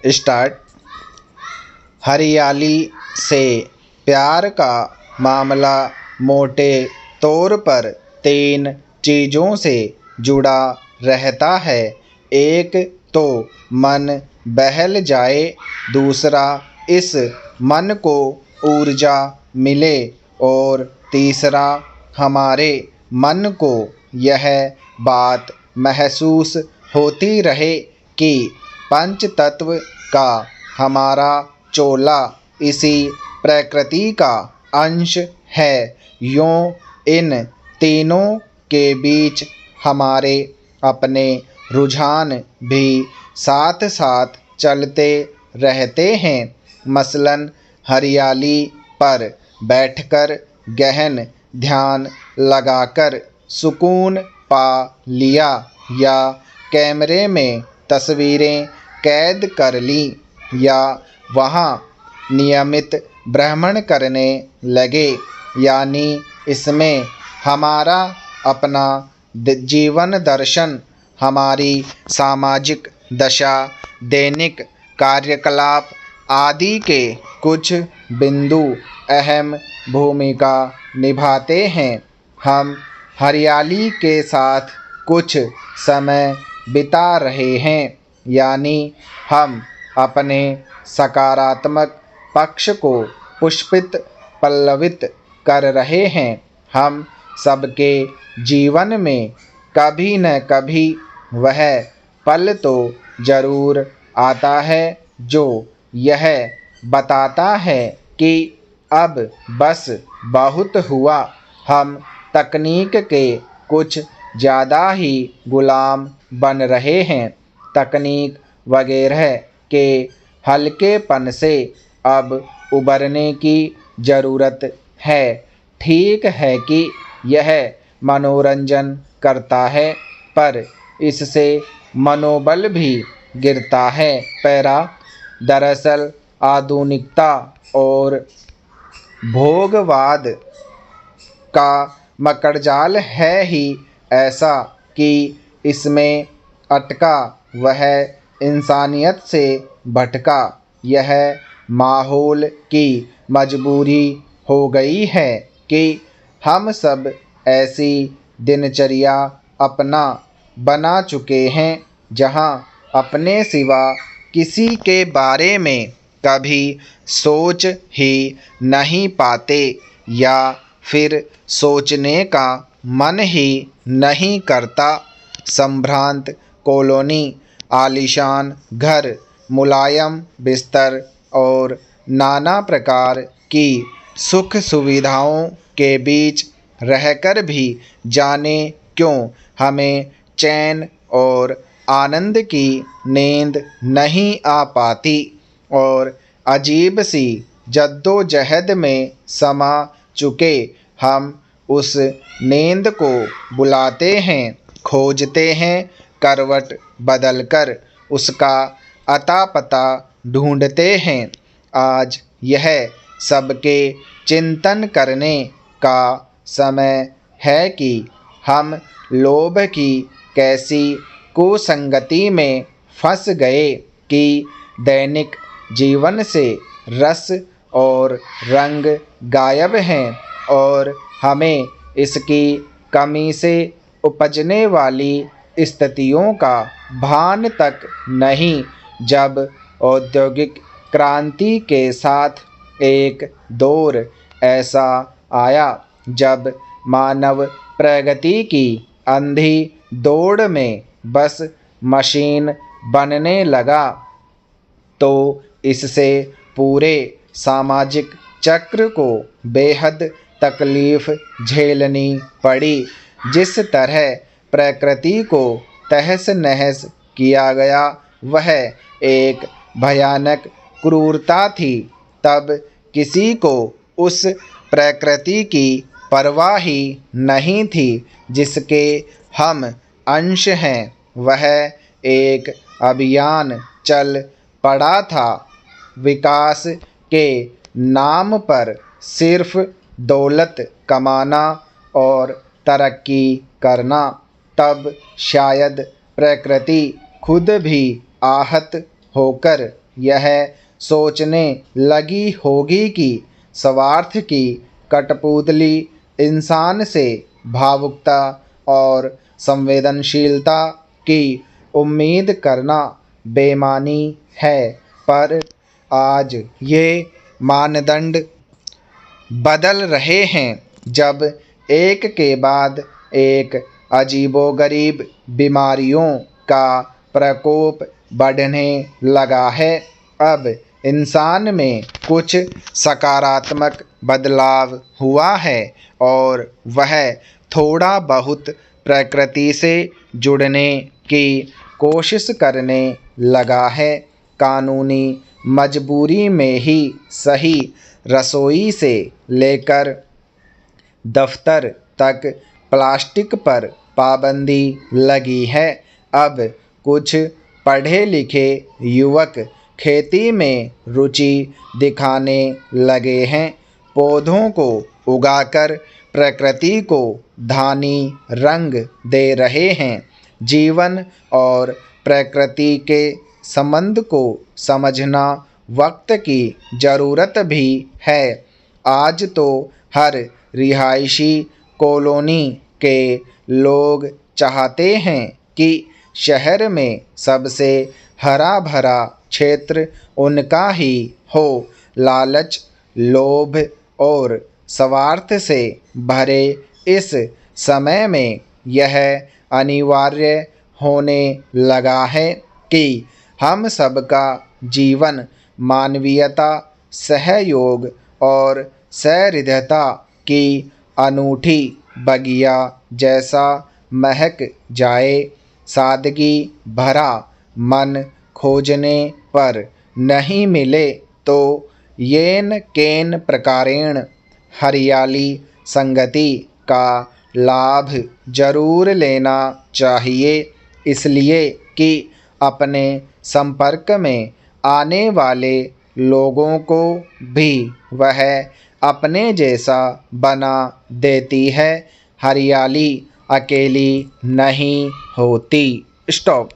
Start. हरियाली से प्यार का मामला मोटे तौर पर 3 चीज़ों से जुड़ा रहता है। एक तो मन बहल जाए, दूसरा इस मन को ऊर्जा मिले और तीसरा हमारे मन को यह बात महसूस होती रहे कि पंच तत्व का हमारा चोला इसी प्रकृति का अंश है। यूँ इन तीनों के बीच हमारे अपने रुझान भी साथ साथ चलते रहते हैं। मसलन हरियाली पर बैठकर गहन ध्यान लगाकर सुकून पा लिया या कैमरे में तस्वीरें कैद कर ली या वहाँ नियमित भ्रमण करने लगे, यानी इसमें हमारा अपना जीवन दर्शन, हमारी सामाजिक दशा, दैनिक कार्यकलाप आदि के कुछ बिंदु अहम भूमिका निभाते हैं। हम हरियाली के साथ कुछ समय बिता रहे हैं, यानी हम अपने सकारात्मक पक्ष को पुष्पित पल्लवित कर रहे हैं। हम सबके जीवन में कभी न कभी वह पल तो जरूर आता है जो यह बताता है कि अब बस बहुत हुआ। हम तकनीक के कुछ ज़्यादा ही गुलाम बन रहे हैं। तकनीक वगैरह के हल्केपन से अब उबरने की ज़रूरत है। ठीक है कि यह मनोरंजन करता है, पर इससे मनोबल भी गिरता है। दरअसल आधुनिकता और भोगवाद का मकड़जाल है ही ऐसा कि इसमें अटका वह इंसानियत से भटका। यह माहौल की मजबूरी हो गई है कि हम सब ऐसी दिनचर्या अपना बना चुके हैं जहां अपने सिवा किसी के बारे में कभी सोच ही नहीं पाते या फिर सोचने का मन ही नहीं करता। संभ्रांत कॉलोनी, आलीशान घर, मुलायम बिस्तर और नाना प्रकार की सुख सुविधाओं के बीच रहकर भी जाने क्यों हमें चैन और आनंद की नींद नहीं आ पाती और अजीब सी जद्दोजहद में समा चुके हम उस नींद को बुलाते हैं, खोजते हैं, करवट बदलकर उसका अता पता ढूंढते हैं। आज यह सबके चिंतन करने का समय है कि हम लोभ की कैसी कुसंगति में फंस गए कि दैनिक जीवन से रस और रंग गायब हैं और हमें इसकी कमी से उपजने वाली स्थितियों का भान तक नहीं। जब औद्योगिक क्रांति के साथ एक दौर ऐसा आया जब मानव प्रगति की अंधी दौड़ में बस मशीन बनने लगा, तो इससे पूरे सामाजिक चक्र को बेहद तकलीफ झेलनी पड़ी। जिस तरह प्रकृति को तहस नहस किया गया वह एक भयानक क्रूरता थी। तब किसी को उस प्रकृति की परवाह ही नहीं थी जिसके हम अंश हैं। वह एक अभियान चल पड़ा था, विकास के नाम पर सिर्फ दौलत कमाना और तरक्की करना। तब शायद प्रकृति खुद भी आहत होकर यह सोचने लगी होगी कि स्वार्थ की कठपुतली इंसान से भावुकता और संवेदनशीलता की उम्मीद करना बेईमानी है। पर आज ये मानदंड बदल रहे हैं जब एक के बाद एक अजीबोगरीब बीमारियों का प्रकोप बढ़ने लगा है। अब इंसान में कुछ सकारात्मक बदलाव हुआ है और वह थोड़ा बहुत प्रकृति से जुड़ने की कोशिश करने लगा है। कानूनी मजबूरी में ही सही, रसोई से लेकर दफ्तर तक प्लास्टिक पर पाबंदी लगी है। अब कुछ पढ़े लिखे युवक खेती में रुचि दिखाने लगे हैं। पौधों को उगाकर प्रकृति को धानी रंग दे रहे हैं। जीवन और प्रकृति के संबंध को समझना वक्त की ज़रूरत भी है। आज तो हर रिहायशी कॉलोनी के लोग चाहते हैं कि शहर में सबसे हरा भरा क्षेत्र उनका ही हो। लालच, लोभ और स्वार्थ से भरे इस समय में यह अनिवार्य होने लगा है कि हम सबका जीवन मानवीयता, सहयोग और सहृदयता की अनूठी बगिया जैसा महक जाए। सादगी भरा मन खोजने पर नहीं मिले तो येन केन प्रकारेण हरियाली संगति का लाभ जरूर लेना चाहिए, इसलिए कि अपने संपर्क में आने वाले लोगों को भी वह अपने जैसा बना देती है। हरियाली अकेली नहीं होती। स्टॉप।